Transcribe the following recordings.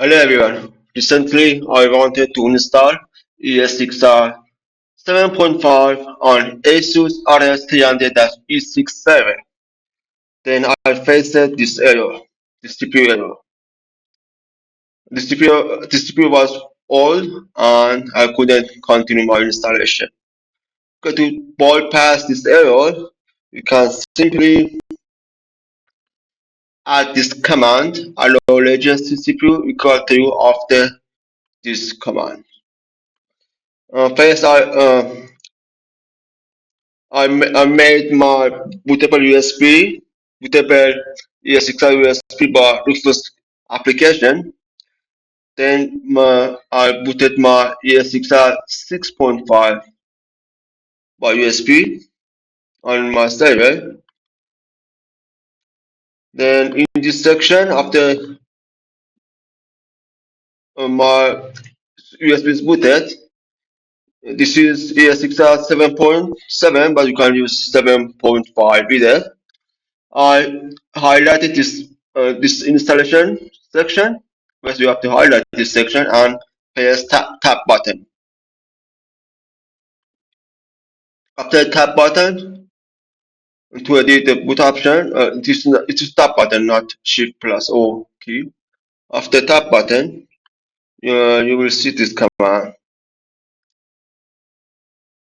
Hello everyone. Recently, I wanted to install ESXi 7.5 on ASUS RS300-E67. Then I faced this error, this CPU error. This CPU was old and I couldn't continue my installation. To bypass this error, you can simply add this command, allow legacy CPU equal to after this command. First, I made my bootable bootable ESXi USB by Rufus application. Then I booted my ESXi 6.5 by USB on my server. Then in this section, after my USB is booted, this is ESXi 7.7, but you can use 7.5 either. I highlighted this installation section. First, you have to highlight this section and press tap button. After tap button, to edit the boot option, it is tap button, not Shift plus O key. After tap button, you will see this command.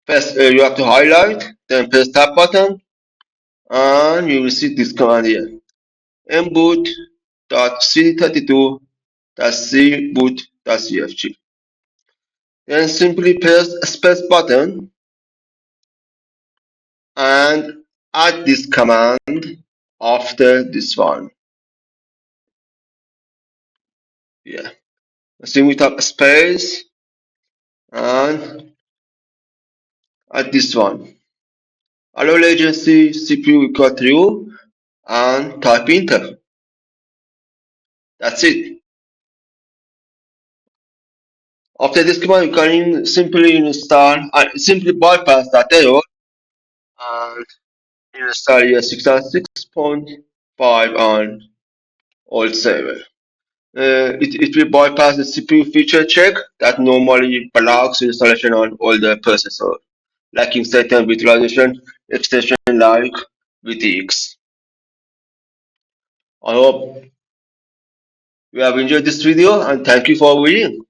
First, you have to highlight, then press tap button, and you will see this command here. mboot.cd32.cboot.cfg. Then simply press space button and add this command after this one. Yeah. Simply tap space and add this one. Allow latency CPU equal true and type enter. That's it. After this command, you can simply install and simply bypass that error and install your 6.5 on old server. It will bypass the CPU feature check that normally blocks installation on older processor, lacking certain virtualization extension like VTX. I hope you have enjoyed this video and thank you for watching.